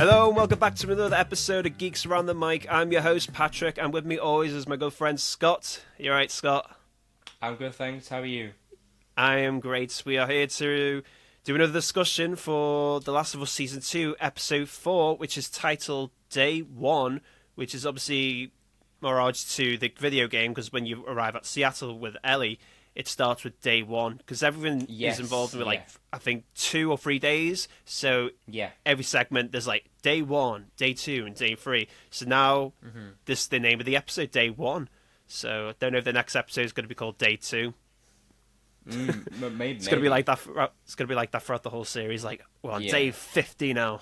Hello and welcome back to another episode of Geeks Around the Mic. I'm your host Patrick, and with me always is my good friend Scott. You alright, Scott? I'm good, thanks. How are you? I am great. We are here to do another discussion for The Last of Us Season 2, Episode 4, which is titled Day 1, which is obviously homage to the video game, because when you arrive at Seattle with Ellie, it starts with Day 1, because everything is involved with, I think, 2 or 3 days, so every segment, there's, Day 1, Day 2, and Day 3, so now this is the name of the episode, Day 1, so I don't know if the next episode is going to be called Day 2. Maybe. It's gonna be like that. It's gonna be like that throughout the whole series. We're on day 50 now.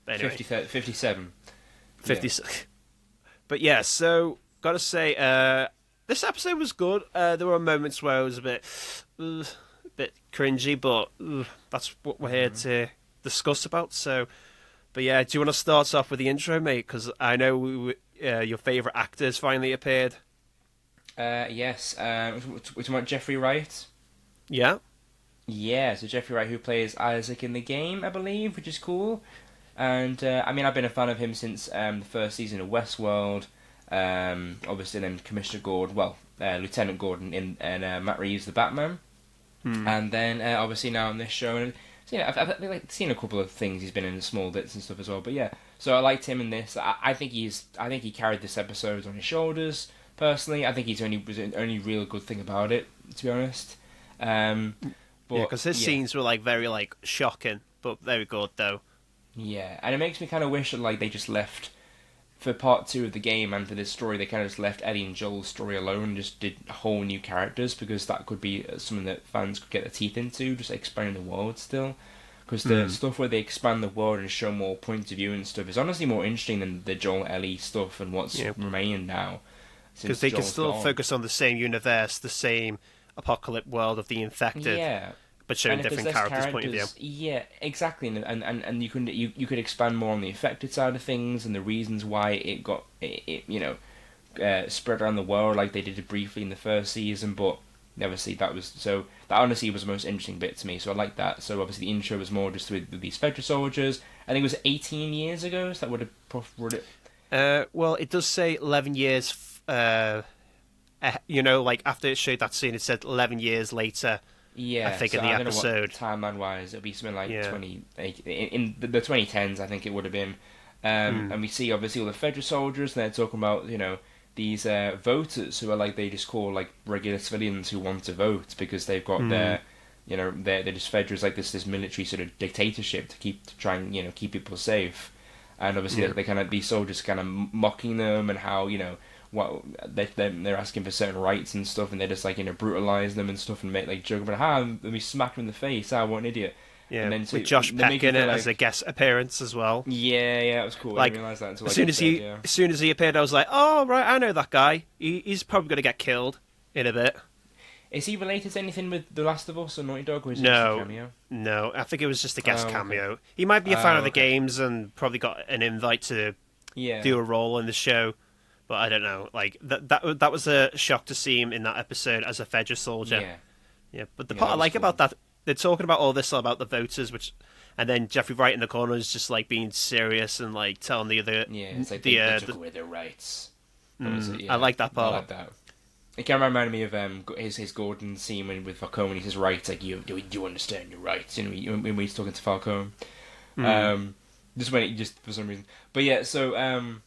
But anyway, 57. 50. Yeah. But yeah, so gotta say, this episode was good. There were moments where it was a bit cringy, but that's what we're here to discuss about. So, but yeah, do you want to start off with the intro, mate? Because I know your favourite actors finally appeared. Yes. We're talking about Jeffrey Wright. Yeah. Yeah, so Jeffrey Wright, who plays Isaac in the game, I believe, which is cool. And, I've been a fan of him since the first season of Westworld. Obviously, then Commissioner Gordon, Lieutenant Gordon in Matt Reeves' The Batman. And then, obviously, now on this show. And, so, I've seen a couple of things he's been in, small bits and stuff as well. But, yeah, so I liked him in this. I think he carried this episode on his shoulders, personally. I think he's the only real good thing about it, to be honest. Because his scenes were very shocking, but very good though. Yeah, and it makes me kind of wish that they just left for part 2 of the game and for this story. They kind of just left Ellie and Joel's story alone and just did whole new characters, because that could be something that fans could get their teeth into, just expanding the world still. Because the stuff where they expand the world and show more points of view and stuff is honestly more interesting than the Joel Ellie stuff and what's remaining now. Because they can still focus on the same universe, the same apocalypse world of the infected, but showing different characters' point of view. Yeah, exactly, and you could expand more on the infected side of things and the reasons why it got spread around the world like they did it briefly in the first season. But obviously that honestly was the most interesting bit to me. So I like that. So obviously the intro was more just with these Federal soldiers. I think it was 18 years ago. So that would have it. Well, it does say 11 years. After it showed that scene, it said 11 years later. Yeah, I think in the episode, timeline-wise, it'll be something like 20 in the 2010s. I think it would have been. And we see obviously all the Federal soldiers, and they're talking about these voters who are they just call regular civilians who want to vote because they've got they're just Federals, this military sort of dictatorship to try and keep people safe. And obviously these soldiers kind of mocking them and how they're asking for certain rights and stuff, and they're just brutalize them and stuff and make joke about let me smack him in the face, what an idiot. Yeah, and then with Josh Peck in it as a guest appearance as well. Yeah, that was cool. I didn't realise that until as soon as he appeared, I was like, oh right, I know that guy. He's probably going to get killed in a bit. Is he related to anything with The Last of Us or Naughty Dog, or is it just a cameo? No, I think it was just a guest cameo. He might be a fan of the games and probably got an invite to do a role in the show. But I don't know. That was a shock to see him in that episode as a Federal soldier. Yeah. But the part I like about that, they're talking about all this about the voters, and then Jeffrey Wright in the corner is just being serious and telling the other. Yeah, it's they took away their rights. I like that part. I like that. It kind of reminded me of his Gordon scene with Falcone. He says rights, you understand your rights. When he's talking to Falcone. Just for some reason. But yeah, so.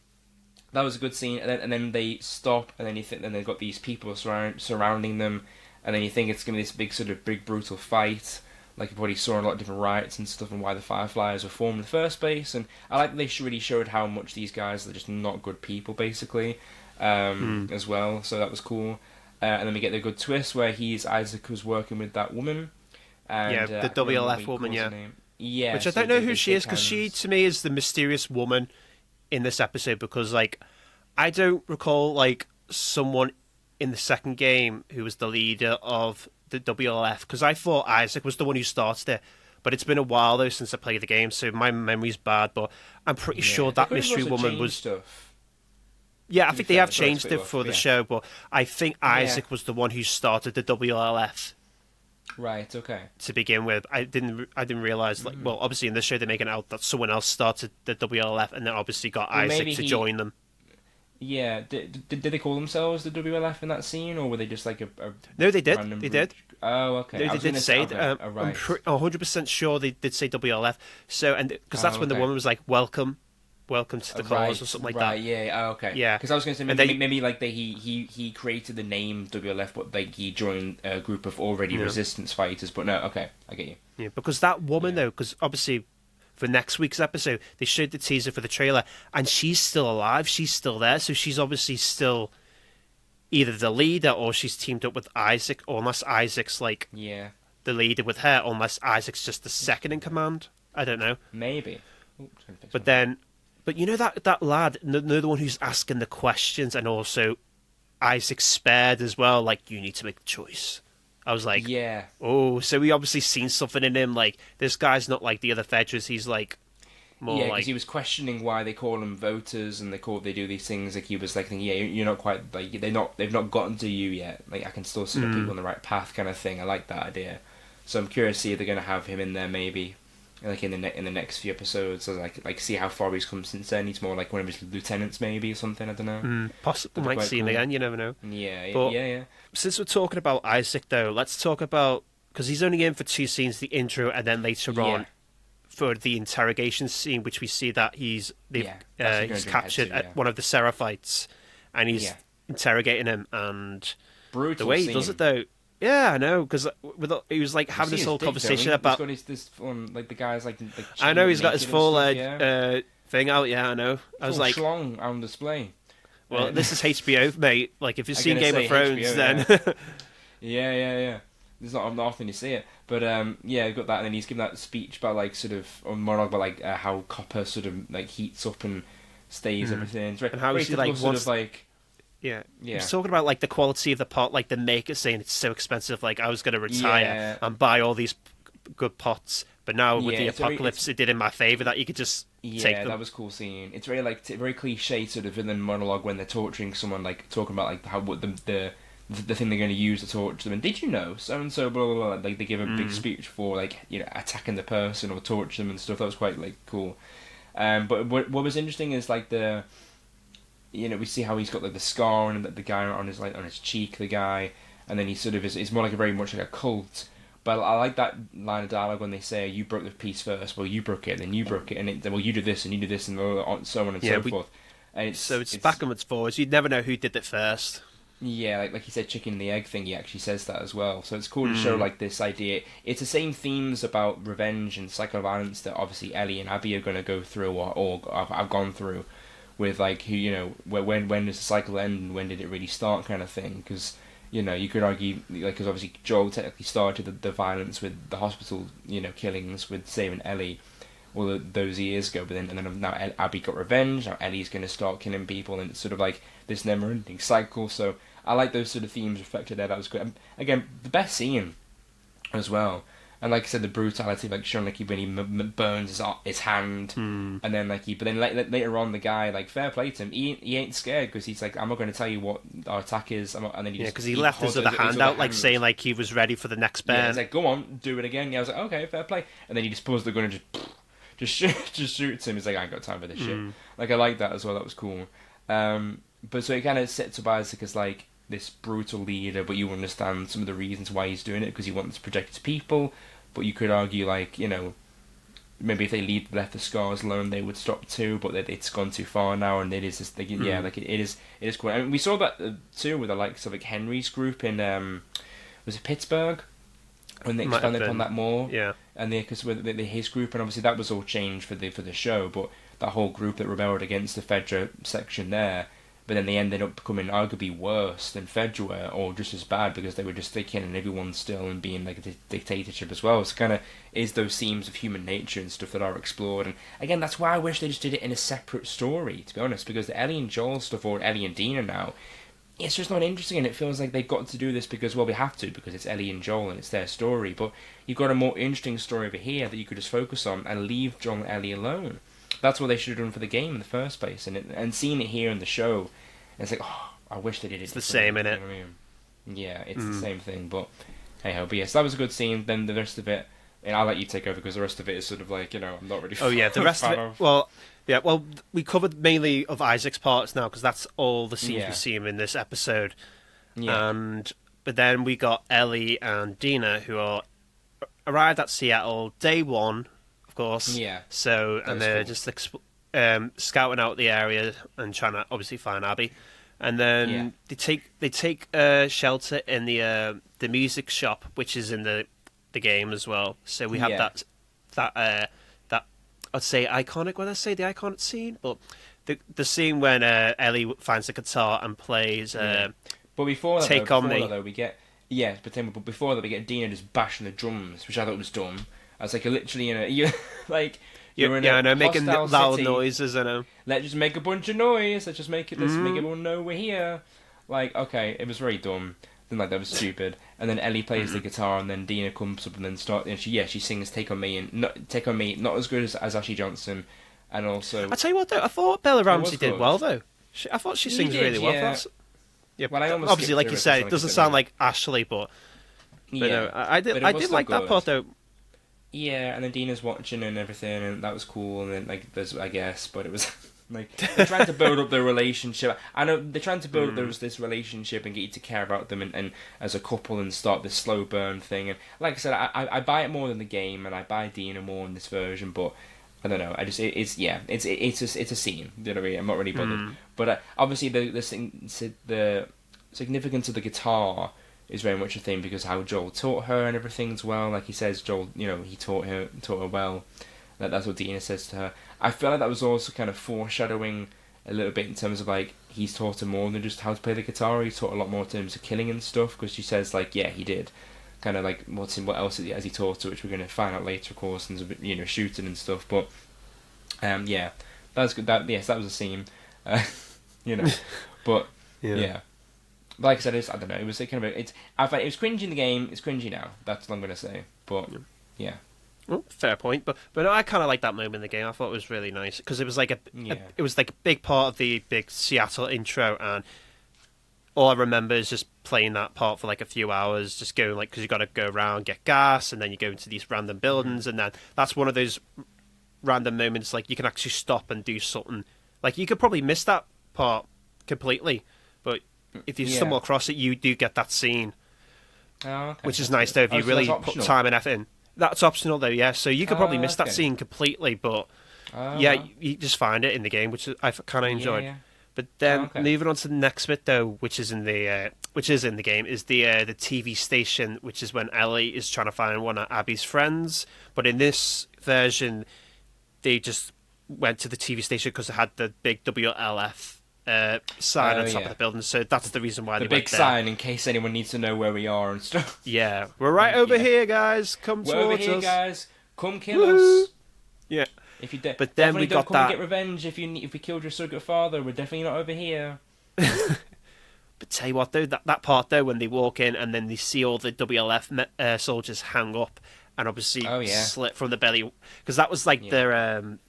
That was a good scene, and then they stop, and then they've got these people surrounding them, and then you think it's going to be this big brutal fight, like you probably saw in a lot of different riots and stuff, and why the Fireflies were formed in the first place. And I like that they really showed how much these guys are just not good people, basically, as well. So that was cool. And then we get the good twist where Isaac was working with that woman. And, the WLF woman, yeah. Which I don't know who she is, because she, to me, is the mysterious woman in this episode, because I don't recall someone in the second game who was the leader of the WLF, because I thought Isaac was the one who started it, but it's been a while though since I played the game, so my memory's bad, but I'm pretty sure that mystery woman was stuff. I think they have changed it for the show, but I think Isaac was the one who started the WLF. Right. Okay. to begin with. I didn't realize, like, well, obviously in this show they're making out that someone else started the WLF and then obviously got Well, Isaac maybe to he. join them. Yeah. Did they call themselves the WLF in that scene, or were they just like a No, they did. random They group? did. Oh, okay. No, I they was did gonna say. okay. I'm Right. 100% sure they did say WLF. So, and because that's when the Okay. woman was like, "Welcome, welcome to the cause" or something like right, that. yeah, oh, okay. Yeah. Because I was going to say And maybe like he created the name WLF, but like he joined a group of already resistance fighters. But no, okay, I get you. Yeah, because that woman Yeah. though, because obviously for next week's episode they showed the teaser for the trailer, and she's still alive. She's still there, so she's obviously still either the leader or she's teamed up with Isaac, or unless Isaac's like Yeah, the leader with her, unless Isaac's just the second in command. I don't know. maybe. Ooh, trying to fix But my- then, but you know that lad, the one who's asking the questions, and also Isaac spared as well. Like, you need to make the choice. I was like, yeah, oh, so we obviously seen something in him. Like, this guy's not like the other Fedras. He's like more yeah, because like he was questioning why they call them voters and they do these things. Like he was like thinking, yeah, you're not quite like they've not gotten to you yet. Like I can still set up people on the right path, kind of thing. I like that idea. So I'm curious to see if they're going to have him in there maybe, like in the next few episodes. So like see how far he's come since then. He's more like one of his lieutenants maybe or something. I don't know. possibly That'd be might quite see him cool. again. You never know. Yeah, But- yeah. Since we're talking about Isaac, though, let's talk about, because he's only in for 2 scenes: the intro, and then later Yeah. on for the interrogation scene, which we see that he's Yeah, that's what you're he's gonna do captured ahead to, at one of the Seraphites, and he's Yeah. interrogating him, and Brutal. the way he scene. does it, though. Yeah, I know, because he was like You having see this his whole dick, conversation don't you? about. He's got this one, like the guy's like I know he's got his naked and full stuff, yeah. thing out. Yeah, I know. I was Full like, schlong on display. well, this is HBO, mate. Like, if you've I'm seen gonna Game of say Thrones, HBO, then Yeah. There's not often you see it, but yeah, got that, and then he's giving that speech about like sort of or monologue about like how copper sort of like heats up and stays everything. It's very, And how very is he, like, typical sort wants- of like yeah. Yeah. He's talking about like the quality of the pot, like the maker saying it's so expensive. Like, I was going to retire Yeah. and buy all these good pots, but now with Yeah, the it's very- apocalypse, it did in my favor that you could just take Yeah, them. that was cool seeing. It's very like very cliche sort of villain monologue when they're torturing someone, like talking about like how what the thing they're going to use to torture them. And did you know so and so blah blah blah? Like they give a big speech for like attacking the person or torture them and stuff. That was quite like cool. But what was interesting is like we see how he's got like the scar and the guy on his cheek, the guy, and then he sort of is more like very much like a cult. But I like that line of dialogue when they say, "You broke the peace first. Well, you broke it, and then you broke it, and well, you do this, and you do this, and so on and so forth." And it's backwards, forwards. You'd never know who did it first. Yeah, like he said, chicken and the egg thing. He actually says that as well. So it's cool to show like this idea. It's the same themes about revenge and psycho violence that obviously Ellie and Abby are going to go through, or I've gone through, with like who when does the cycle end and when did it really start, kind of thing. Because you could argue, like, because obviously Joel technically started the violence with the hospital, killings with saving Ellie all those years ago, but then now Abby got revenge, now Ellie's going to start killing people, and it's sort of like this never-ending cycle, so I like those sort of themes reflected there. That was great. Again, the best scene as well. And like I said, the brutality, like showing like when he burns his hand, and then later on the guy, like, fair play to him, he ain't scared because he's like, I'm not going to tell you what our attack is, and then he Because he left his other hand out, like saying like he was ready for the next burn. Yeah, he's like, go on, do it again. Yeah, I was like, okay, fair play. And then he just pulls the gun and just shoots him. He's like, I ain't got time for this shit. Like, I like that as well. That was cool. But so it kind of sets up Isaac as like this brutal leader, but you understand some of the reasons why he's doing it, because he wants to protect his people. But you could argue, like, maybe if they left the scars alone, they would stop too. But it's gone too far now, and it is just like, yeah, like it is cool. And we saw that too with the likes of like Henry's group in was it Pittsburgh, when they expanded upon that more. Yeah, and because with his group, and obviously that was all changed for the show, but that whole group that rebelled against the Fedra section there. But then they ended up becoming arguably worse than Fedra were, or just as bad, because they were just killing everyone still and being like a dictatorship as well. So kind of is those themes of human nature and stuff that are explored. And again, that's why I wish they just did it in a separate story, to be honest, because the Ellie and Joel stuff, or Ellie and Dina now, it's just not interesting, and it feels like they've got to do this because, well, we have to, because it's Ellie and Joel and it's their story. But you've got a more interesting story over here that you could just focus on and leave Joel and Ellie alone. That's what they should have done for the game in the first place, and seeing it here in the show, it's like, oh, I wish they did it. It's the same, innit? You know what I mean? Yeah, it's the same thing, but hey ho. But yes, that was a good scene. Then the rest of it, and I'll let you take over because the rest of it is sort of like, I'm not really. Oh yeah, the rest of it. Well, yeah. Well, we covered mainly of Isaac's parts now because that's all the scenes we see him in this episode. Yeah. But then we got Ellie and Dina who are arrived at Seattle day one, of course. Yeah. So and they're just scouting out the area and trying to obviously find Abby. And then they take shelter in the music shop, which is in the game as well. So we have that I'd say iconic. When I say the iconic scene, but the scene when Ellie finds the guitar and plays. But before that, Take On Me, we get but before that we get Dina just bashing the drums, which I thought was dumb. I was like, you're literally in a You're in a I know, making loud city. noises. I know. Let's just make a bunch of noise. Let's just make it. Let's make everyone know we're here. Like, okay, it was very dumb. Then that was stupid. And then Ellie plays the guitar, and then Dina comes up and then she sings "Take on Me" and not as good as Ashley Johnson, and also. I tell you what though, I thought Bella Ramsey did well though. I thought she sings really well. Yeah, well, obviously, like you said, it doesn't sound like Ashley, but no, I did like that part though. Yeah, and then Dina's watching and everything, and that was cool. And then I guess, but it was like they're trying to build up their relationship. I know they're trying to build up this relationship and get you to care about them and as a couple and start this slow burn thing. And like I said, I buy it more than the game, and I buy Dina more in this version, but. I don't know. It's a scene. You know what I mean? I'm not really bothered. But obviously the significance of the guitar is very much a thing because how Joel taught her and everything as well. Like he says, Joel, he taught her well. That's what Dina says to her. I feel like that was also kind of foreshadowing a little bit in terms of like he's taught her more than just how to play the guitar. He's taught a lot more in terms of killing and stuff because she says like he did. Kind of like what else has he taught her, which we're going to find out later, of course, and shooting and stuff. But that's good. That was a scene, but yeah. Like I said, I don't know. It was kind of it was cringy in the game. It's cringy now. That's what I'm going to say. But yeah. Well, fair point, but I kind of like that moment in the game. I thought it was really nice because it was like it was like a big part of the big Seattle intro, and all I remember is just playing that part for like a few hours, just going like because you got to go around, get gas, and then you go into these random buildings, and then that's one of those random moments like you can actually stop and do something. Like you could probably miss that part completely, but if you stumble across it, you do get that scene, which is nice though if you really put time and effort in. That's optional though, yeah. So you could probably miss that scene completely, but you just find it in the game, which I kind of enjoyed. Yeah. But then moving on to the next bit though, which is in the game, is the TV station, which is when Ellie is trying to find one of Abby's friends. But in this version, they just went to the TV station because it had the big WLF sign on top of the building. So that's the reason why they went there. The big sign in case anyone needs to know where we are and stuff. Yeah, we're right over here, guys. Come towards us. We're over here, guys. Come kill us. Yeah. If you but then we got come and get revenge if we killed your surrogate father. We're definitely not over here. But tell you what though, that part though when they walk in and then they see all the WLF soldiers hang up and obviously slit from the belly, because that was like their I'm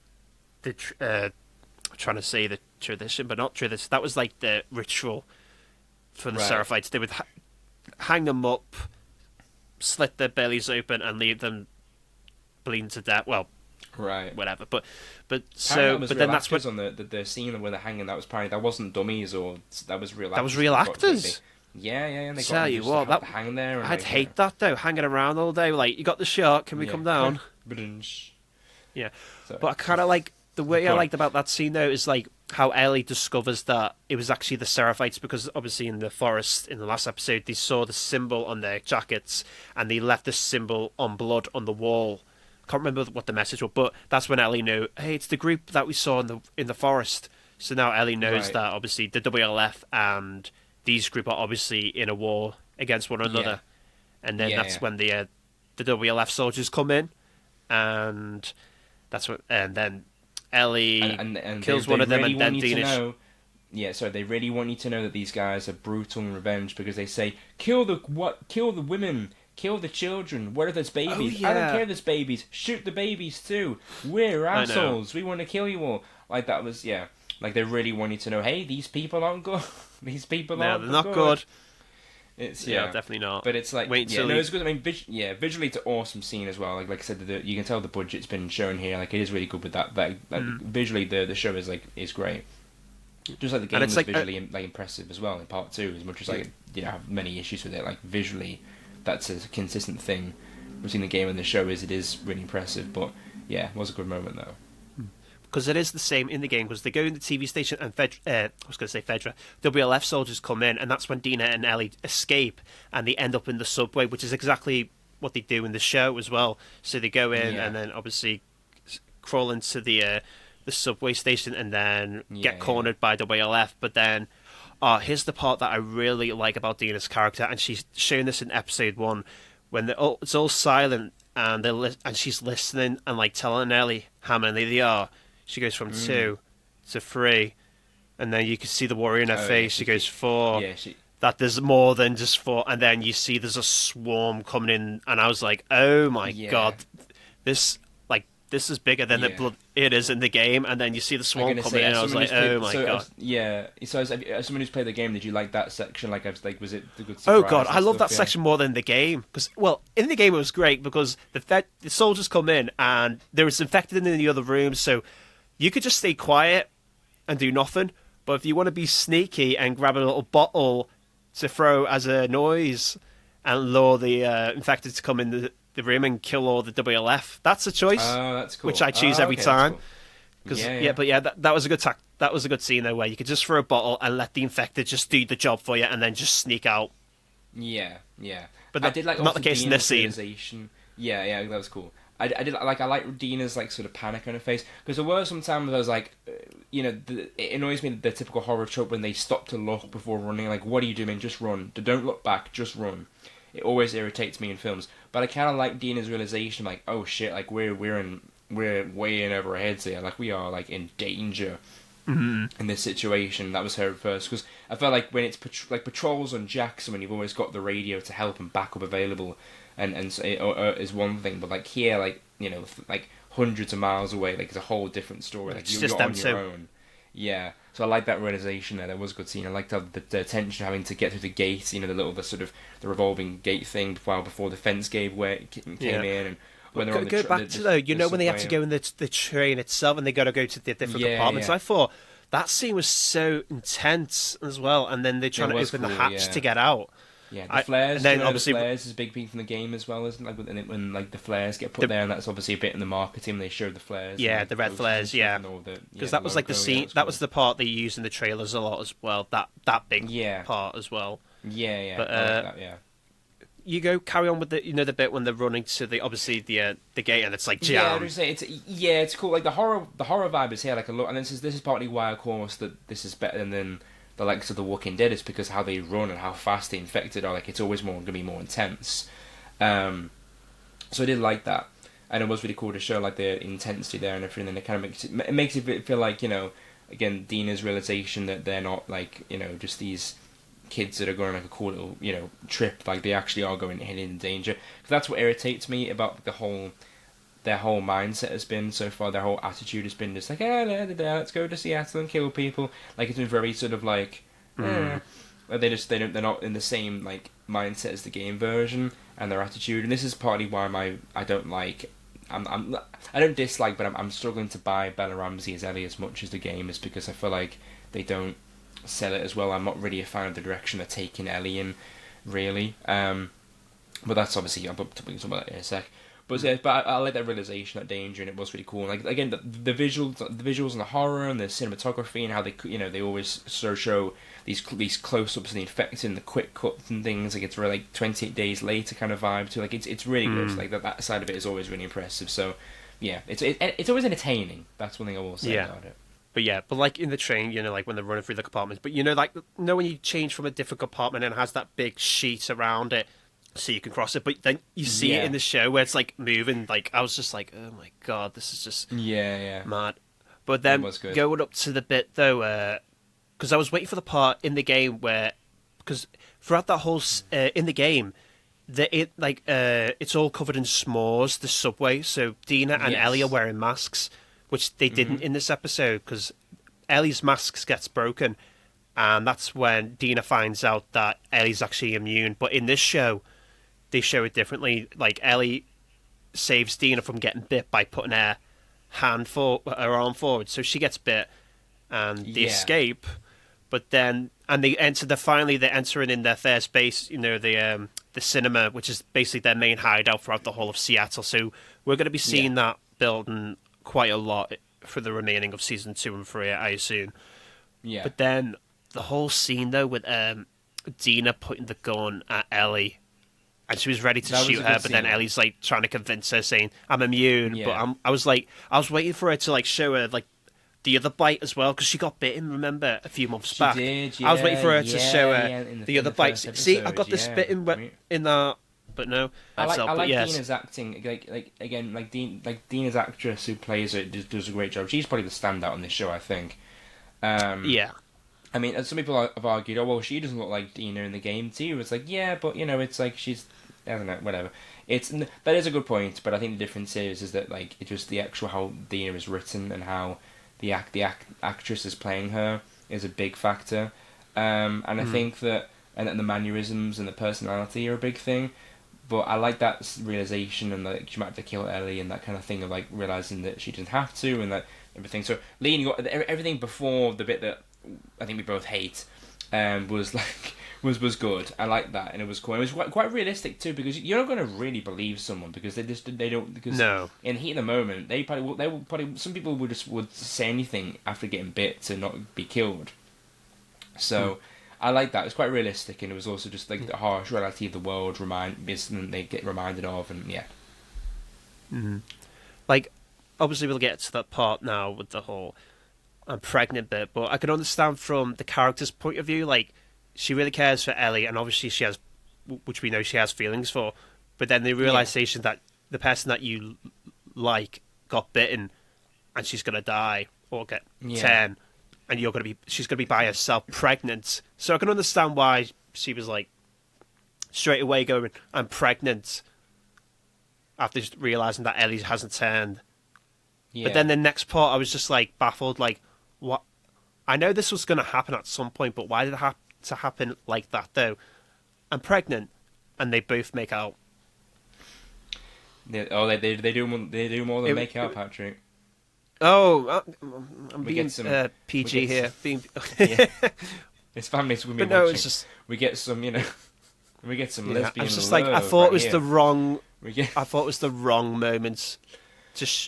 trying to say the tradition, but not tradition. That was like the ritual for the Seraphites. They would hang them up, slit their bellies open, and leave them bleeding to death. Well. Right. Whatever, but then that's what on the scene where they're hanging. That was apparently that wasn't dummies or that was real. That was real actors. Yeah. And they tell you what, that hang there. I'd hate that though, hanging around all day. Like you got the shot, can we come down? Yeah, but I kind of like the way I liked about that scene though is like how Ellie discovers that it was actually the Seraphites because obviously in the forest in the last episode they saw the symbol on their jackets and they left the symbol on blood on the wall. Can't remember what the message was, but that's when Ellie knew, hey, it's the group that we saw in the forest. So now Ellie knows that obviously the WLF and these group are obviously in a war against one another, and then that's when the WLF soldiers come in, and then Ellie and kills one of them, and then Dina. They really want you to know that these guys are brutal and revenge because they say kill the women. Kill the children. What if there's babies? I don't care if there's babies. Shoot the babies too. We're assholes. We want to kill you all. Like that was like they really want you to know. Hey, these people aren't good. These people aren't. They're not good. It's definitely not. But it's like, wait until it's good. I mean, visually it's an awesome scene as well. Like I said, you can tell the budget's been shown here. Like it is really good with that. Visually, the show is great. Just like the game was like, visually impressive as well in part 2. As much as I have many issues with it, like visually, that's a consistent thing between the game and the show. It is really impressive. But yeah, it was a good moment though. Because it is the same in the game, because they go in the TV station and I was going to say Fedra, WLF soldiers come in, and that's when Dina and Ellie escape, and they end up in the subway, which is exactly what they do in the show as well. So they go in and then obviously crawl into the subway station and then get cornered by WLF. But then, here's the part that I really like about Dina's character, and she's shown this in episode 1, when it's all silent, and she's listening and like telling Ellie how many they are. She goes from 2 to 3, and then you can see the worry in her face. She goes 4. Yeah, that there's more than just 4, and then you see there's a swarm coming in, and I was like, "Oh my god, this is bigger than the blood it is in the game." And then you see the swarm coming in, and I was like, "Oh my god." So as someone who's played the game, did you like that section? Was it the good? Oh god, I love that section more than the game, because in the game it was great because the soldiers come in and there was infected in the other room, so you could just stay quiet and do nothing. But if you want to be sneaky and grab a little bottle to throw as a noise and lure the infected to come in the room and kill all the WLF, that's a choice. Oh, that's cool. Which I choose every time. Cool. That was a good that was a good scene though, where you could just throw a bottle and let the infected just do the job for you, and then just sneak out. Yeah. But I did like not the case in this scene. Yeah, that was cool. I like Dina's like sort of panic on her face, because there were some times I was like, it annoys me, the typical horror trope when they stop to look before running. Like, what are you doing? Just run. Don't look back. Just run. It always irritates me in films. But I kind of like Dina's realization, like, oh shit, like we're way in over our heads here. Like we are like in danger in this situation. That was her first, because I felt like when it's patrols on Jackson, when you've always got the radio to help and backup available. And so is one thing, but like here, like like hundreds of miles away, like it's a whole different story. Like you're on your own. Yeah, so I like that realization there. That was a good scene. I liked how the tension having to get through the gate, the revolving gate thing before the fence came in, and when they're on the back to though, when they have to go in the train itself and they got to go to the different compartments. I thought that scene was so intense as well, and then they're trying to open the hatch to get out. Yeah, the flares. And then obviously, the flares is a big thing from the game as well, isn't it? Like when like the flares get put there, and that's obviously a bit in the marketing. They showed the flares. Yeah, the red flares. Yeah, because that was like the scene. That was the part they used in the trailers a lot as well. That big part as well. Yeah. But you carry on with the bit when they're running to the gate and it's like jam. It's cool. Like the horror vibe is here. Like a lot, and this is partly why, of course, that this is better than the likes of The Walking Dead, is because how they run and how fast the infected are. Like it's always going to be more intense. So I did like that, and it was really cool to show like the intensity there and everything. And it kind of makes it feel like again Dina's realization that they're not like just these kids that are going on like a cool little trip. Like they actually are going heading in danger. Because that's what irritates me about their whole mindset has been so far. Their whole attitude has been just like, let's go to Seattle and kill people. Like it's been very sort of like, they're not in the same like mindset as the game version and their attitude. And this is partly why I don't dislike, but I'm struggling to buy Bella Ramsey as Ellie as much as the game, is because I feel like they don't sell it as well. I'm not really a fan of the direction they're taking Ellie in, really. But that's obviously, I'll talk about that in a sec. But I like that realization, that danger, and it was really cool. And like again, the visuals and the horror and the cinematography and how they always show these close-ups of the infected and the quick cuts and things. Like it's really like 28 Days Later kind of vibe too. Like it's really good. Like that side of it is always really impressive. So yeah, it's always entertaining. That's one thing I will say about it. But like in the train, like when they're running through the compartments. But when you change from a different compartment and it has that big sheet around it, so you can cross it. But then you see it in the show where it's like moving. Like I was just like, oh my god, this is just mad. But then going up to the bit though, because I was waiting for the part in the game where, because throughout that whole in the game, it's all covered in s'mores, the subway. So Dina and Ellie are wearing masks, which they didn't in this episode, because Ellie's mask gets broken, and that's when Dina finds out that Ellie's actually immune. But in this show, they show it differently. Like, Ellie saves Dina from getting bit by putting her arm forward, so she gets bit, and they escape. But then, and they're entering in their first base, the cinema, which is basically their main hideout throughout the whole of Seattle. So we're going to be seeing that building quite a lot for the remaining of season 2 and 3, I assume. Yeah. But then the whole scene though with Dina putting the gun at Ellie, and she was ready to shoot her, but then Ellie's like trying to convince her, saying, "I'm immune." Yeah. But I was waiting for her to like show her like the other bite as well, because she got bitten, remember, a few months back. She did, yeah. I was waiting for her to show her the other bite. See, I got this bit in that, but no. I like Dina's acting. Like Dina's actress who plays it does a great job. She's probably the standout on this show, I think. Yeah. I mean, some people have argued, oh, well, she doesn't look like Dina in the game too. It's like, yeah, but, it's like she's, I don't know, whatever. That is a good point, but I think the difference is that, like, it's just the actual how Dina is written and how the actress is playing her is a big factor. And I think that, and that the mannerisms and the personality are a big thing. But I like that realization, and that she might have to kill Ellie and that kind of thing of, like, realizing that she doesn't have to and that everything. So, leading everything before the bit that I think we both hate was good. I like that, and it was cool. It was quite realistic too, because you're not going to really believe someone because they don't, because in the heat of the moment they will probably some people would say anything after getting bit to not be killed. So I like that. It was quite realistic, and it was also just like the harsh reality of the world they get reminded of, and yeah. Mm-hmm. Like, obviously we'll get to that part now with the whole I'm pregnant bit, but I can understand from the character's point of view, like, she really cares for Ellie, and obviously she has, which we know she has feelings for, but then the realization that the person that you like got bitten, and she's gonna die, or get 10, and she's gonna be by herself, pregnant. So I can understand why she was like, straight away going, I'm pregnant, after just realizing that Ellie hasn't turned. Yeah. But then the next part, I was just like baffled, like, what? I know this was going to happen at some point, but why did it have to happen like that, though? I'm pregnant, and they both make out. They do more than make out, Patrick. Oh, I'm being PG here. It's families with me. But no, it's just we get some, we get some lesbian. It's just like I thought it was the wrong. I thought it was the wrong moment.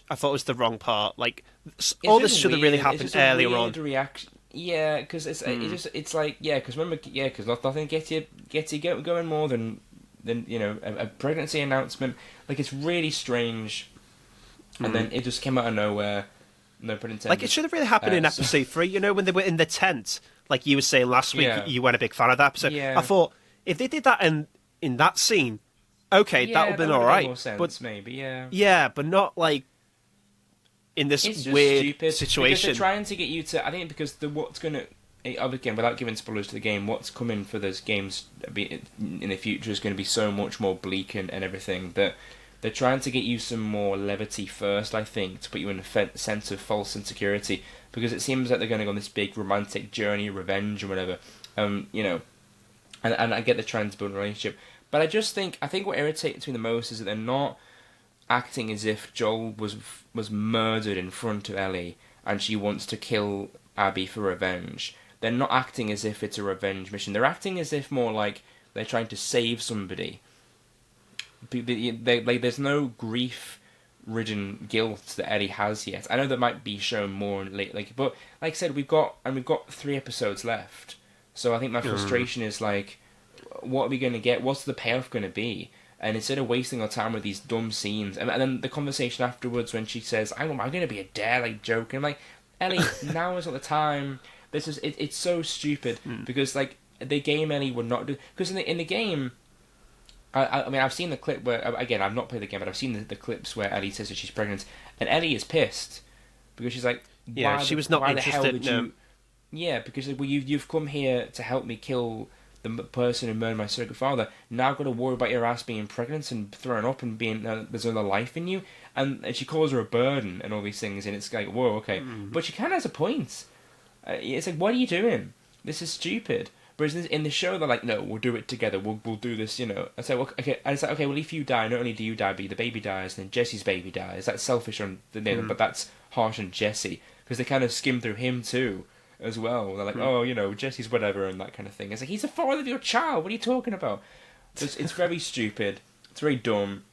I thought it was the wrong part. Like, all this should have really happened earlier on. Reaction. Yeah, because it's like, because remember, because nothing gets you going more than a pregnancy announcement. Like, it's really strange, and then it just came out of nowhere. No pun intended. Like, it should have really happened in episode 3. When they were in the tent, like you were saying last week, you weren't a big fan of that episode. Yeah. I thought if they did that in that scene, okay, that would have been all right. More sense, but maybe, yeah. Yeah, but not like in this weird stupid situation. Because they're trying to get you to. I think because what's going to. Again, without giving spoilers to the game, what's coming for those games in the future is going to be so much more bleak and everything that they're trying to get you some more levity first, I think, to put you in a sense of false insecurity, because it seems like they're going to go on this big romantic journey, revenge or whatever, and I get they're trying to build a relationship, but I think what irritates me the most is that they're not acting as if Joel was murdered in front of Ellie and she wants to kill Abby for revenge. They're not acting as if it's a revenge mission. They're acting as if more like they're trying to save somebody. There's no grief-ridden guilt that Ellie has yet. I know that might be shown more late, but like I said, we've got 3 episodes left. So I think my frustration is like, what are we going to get? What's the payoff going to be? And instead of wasting our time with these dumb scenes, and then the conversation afterwards when she says, "I'm going to be a dare," like joking, I'm like, Ellie, now is not the time. It's so stupid because like the game Ellie would not do, because in the game. I mean, I've seen the clip where, again, I've not played the game, but I've seen the clips where Ellie says that she's pregnant, and Ellie is pissed because she's like, she was not interested. No. Yeah, because well, you've come here to help me kill the person who murdered my surrogate father. Now I've got to worry about your ass being pregnant and throwing up and being there's another life in you, and she calls her a burden and all these things, and it's like, whoa, okay, but she kind of has a point. It's like, what are you doing? this is stupid. Whereas in the show, they're like, no, we'll do it together. We'll do this, you know. I say, well, okay. And it's like, okay, well, if you die, not only do you die, but the baby dies, then Jesse's baby dies. That's selfish on the name, but that's harsh on Jesse because they kind of skim through him too, as well. They're like, oh, you know, Jesse's whatever and that kind of thing. It's like he's the father of your child. What are you talking about? It's very stupid. It's very dumb,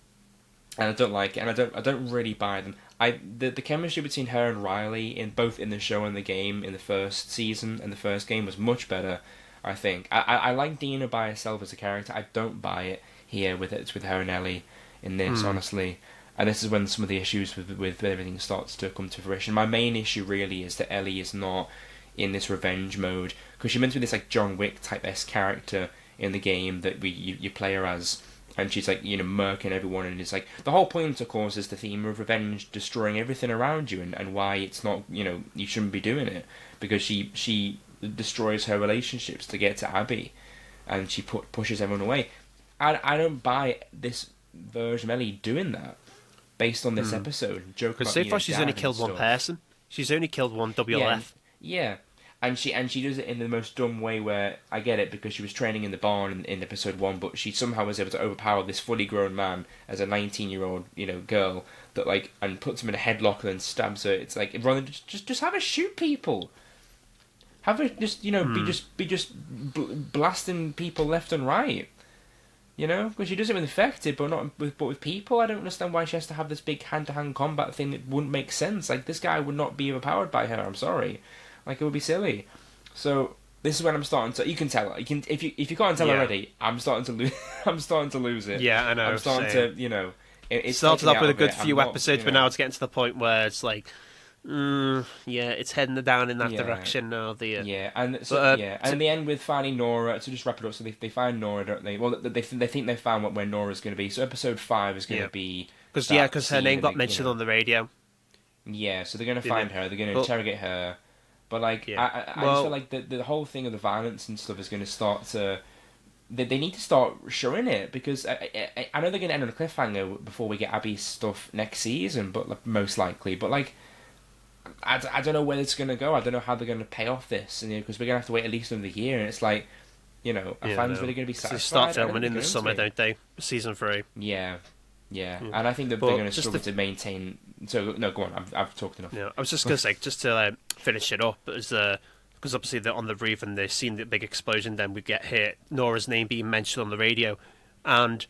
and I don't like it. And I don't really buy them. The chemistry between her and Riley in both in the show and the game in the first season and the first game was much better. I think I like Dina by herself as a character. I don't buy it here with her and Ellie in this, honestly. And this is when some of the issues with everything starts to come to fruition. My main issue really is that Ellie is not in this revenge mode because she's meant to be this like John Wick type character in the game that you play her as, and she's like, you know, murking everyone, and it's like the whole point, of course, is the theme of revenge, destroying everything around you, and why it's not, you know, you shouldn't be doing it because she destroys her relationships to get to Abby, and she pushes everyone away. I don't buy this version of Ellie doing that based on this episode. Because so far she's only killed one person. She's only killed one WLF. Yeah. And she does it in the most dumb way where I get it because she was training in the barn in episode 1, but she somehow was able to overpower this fully grown man as a 19-year-old, you know, girl that like and puts him in a headlock and then stabs her. It's like rather than just have her shoot people. Have her just, you know, be just blasting people left and right. You know, because she does it with infected, but with people. I don't understand why she has to have this big hand-to-hand combat thing that wouldn't make sense. Like this guy would not be overpowered by her. I'm sorry, like it would be silly. So this is when I'm starting to. You can tell. You can if you can't tell already. I'm starting to lose. I'm starting to lose it. Yeah, I know. I'm starting to. You know, it started off with a good few episodes, but now it's getting to the point where it's like. It's heading down in that direction now. And in the end with finding Nora. So just wrap it up. So they find Nora, don't they? Well, they think they found where Nora's going to be. So episode 5 is going to be because her name got mentioned on the radio. Yeah, so they're going to find her. They're going to interrogate her. But like, I just feel like the whole thing of the violence and stuff is going to start to. They need to start showing it because I know they're going to end on a cliffhanger before we get Abby's stuff next season, but like, most likely. But like. I don't know where it's going to go. I don't know how they're going to pay off this, and because we're going to have to wait at least another year. And it's like, you know, are fans really going to be satisfied? They start filming in the summer, don't they? Season 3. Yeah. And I think that they're going to struggle to maintain. So no, go on. I've talked enough. Yeah, I was just going to say, just to finish it up, because obviously they're on the roof and they've seen the big explosion. Then we get hit. Nora's name being mentioned on the radio, and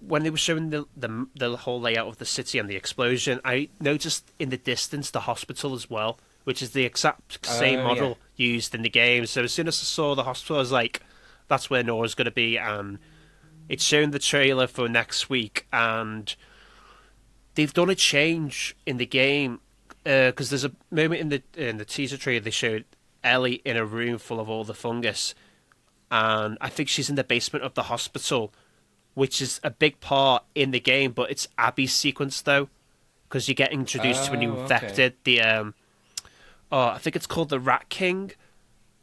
when they were showing the whole layout of the city and the explosion, I noticed in the distance the hospital as well, which is the exact same model used in the game. So as soon as I saw the hospital, I was like, that's where Nora's going to be. And it's shown the trailer for next week, and they've done a change in the game because there's a moment in the teaser trailer they showed Ellie in a room full of all the fungus, and I think she's in the basement of the hospital, which is a big part in the game, but it's Abby's sequence though, because you get introduced to a new infected. I think it's called the Rat King.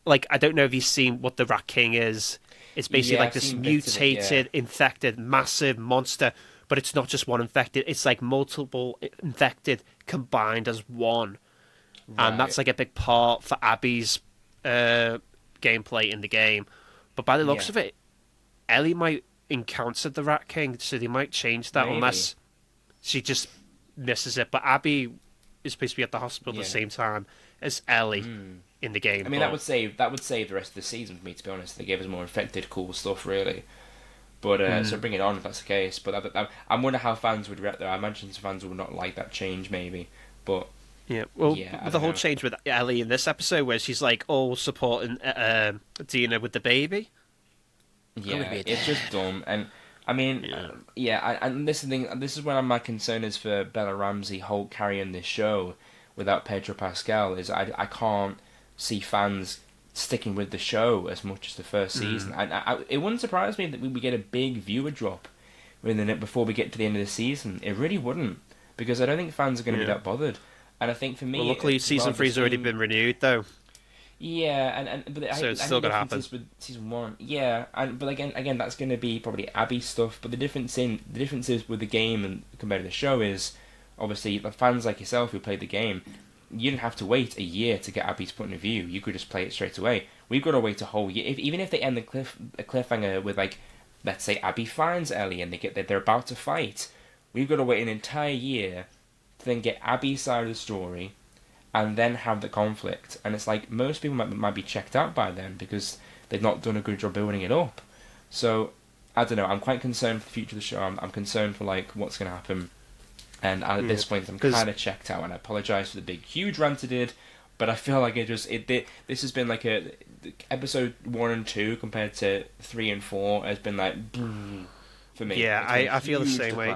Like, I don't know if you've seen what the Rat King is. It's basically like this mutated, infected, massive monster, but it's not just one infected. It's like multiple infected combined as one, and that's like a big part for Abby's gameplay in the game. But by the looks of it, Ellie might encountered the Rat King, so they might change that unless she just misses it. But Abby is supposed to be at the hospital at the same time as Ellie in the game. I mean, that would save the rest of the season for me, to be honest. They gave us more infected, cool stuff, really. But so bring it on if that's the case. But I wonder how fans would react there. I imagine some fans would not like that change, maybe. But with the whole change with Ellie in this episode, where she's like all supporting Dina with the baby. Yeah, it's just dumb, and I mean, and this is the thing. This is where my concern is for Bella Ramsey carrying this show without Pedro Pascal. Is I can't see fans sticking with the show as much as the first season, and it wouldn't surprise me that we get a big viewer drop before we get to the end of the season. It really wouldn't, because I don't think fans are going to be that bothered. And I think for me, luckily season 3's already been renewed though. Yeah, so it's still gonna happen with season 1. Yeah, but again, that's gonna be probably Abby stuff. But the differences with the game and compared to the show is obviously the fans like yourself who played the game. you didn't have to wait a year to get Abby's point of view. You could just play it straight away. We've got to wait a whole year. Even if they end the cliffhanger with, like, let's say Abby finds Ellie and they're about to fight, we've got to wait an entire year to then get Abby's side of the story and then have the conflict. And it's like, most people might be checked out by then because they've not done a good job building it up. So, I don't know, I'm quite concerned for the future of the show. I'm concerned for, like, what's going to happen. And at this point, I'm kind of checked out, and I apologise for the big, huge rant I did, but I feel like this has been like episode 1 and 2 compared to 3 and 4 has been like, for me. Yeah, I feel the same way.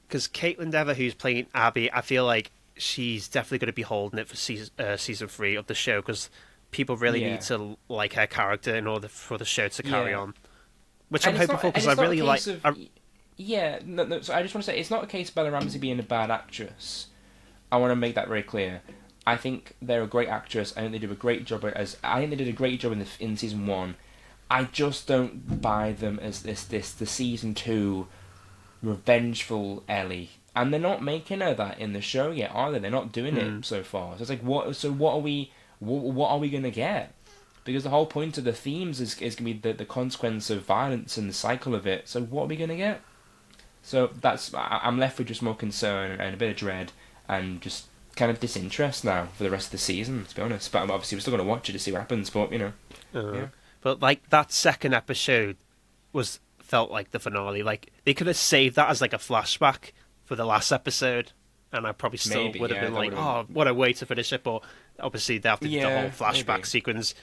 Because Caitlin Dever, who's playing Abby, I feel like she's definitely going to be holding it for season 3 of the show, because people really need to like her character in order for the show to carry on. Which I'm hoping for, because I really like... Yeah, no, so I just want to say, it's not a case of Bella Ramsey being a bad actress. I want to make that very clear. I think they're a great actress. I think they do a great job I think they did a great job in season 1. I just don't buy them as the season 2 revengeful Ellie. And they're not making her that in the show yet, are they? They're not doing it so far. So it's like, what are we gonna get? Because the whole point of the themes is going to be the consequence of violence and the cycle of it. So what are we going to get? So I'm left with just more concern and a bit of dread and just kind of disinterest now for the rest of the season, to be honest. But obviously we're still going to watch it to see what happens, but, you know. Yeah. But, like, that second episode felt like the finale. Like, they could have saved that as, like, a flashback for the last episode, and I probably still would have been like, what a way to finish it. But obviously they have to do the whole flashback sequence,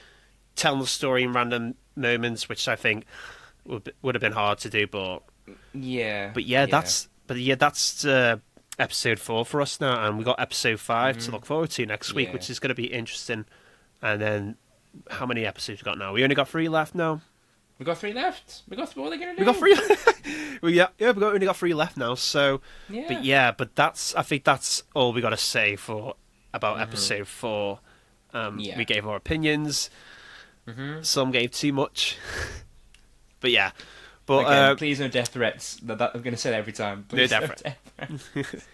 telling the story in random moments, which I think would have been hard to do, but that's episode 4 for us now, and we got episode 5 to look forward to next week, which is going to be interesting. And then, how many episodes we got now? We only got 3 left now. We got 3 left. What are they going to do? We got 3. we only got 3 left now. So, but I think that's all we got to say about episode 4. We gave our opinions. Some gave too much. But yeah. But again, please no death threats. That I'm going to say that every time. Please no death threats.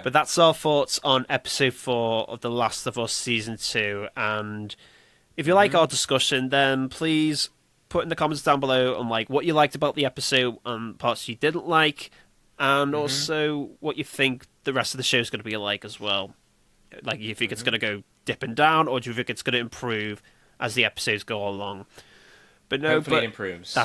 But that's our thoughts on episode 4 of The Last of Us season 2. And if you like our discussion, then please put in the comments down below on like what you liked about the episode and parts you didn't like, and also what you think the rest of the show is going to be like as well. Like, you think it's going to go dipping down, or do you think it's going to improve as the episodes go along? But no, hopefully it improves.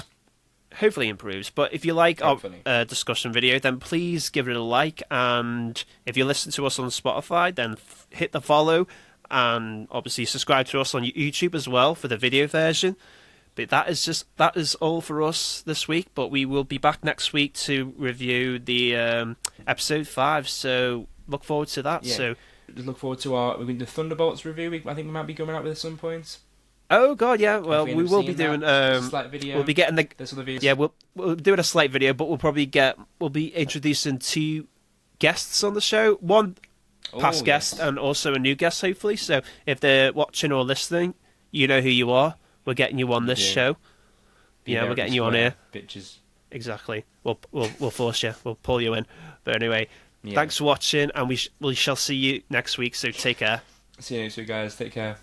Hopefully improves. But if you like our discussion video, then please give it a like. And if you listen to us on Spotify, then hit the follow. And obviously subscribe to us on YouTube as well for the video version. But that is all for us this week. But we will be back next week to review the episode 5. So look forward to that. Yeah. So just look forward to the Thunderbolts review. I think we might be coming out with at some point. Oh god, yeah. Well, we will be doing a slight video. We'll be getting we'll doing a slight video, but we'll be introducing 2 guests on the show. One past guest and also a new guest, hopefully. So if they're watching or listening, you know who you are. We're getting you on this show. We're getting you on here, bitches. Exactly. We'll force you. We'll pull you in. But anyway, thanks for watching, and we shall see you next week. So take care. See you next week, guys. Take care.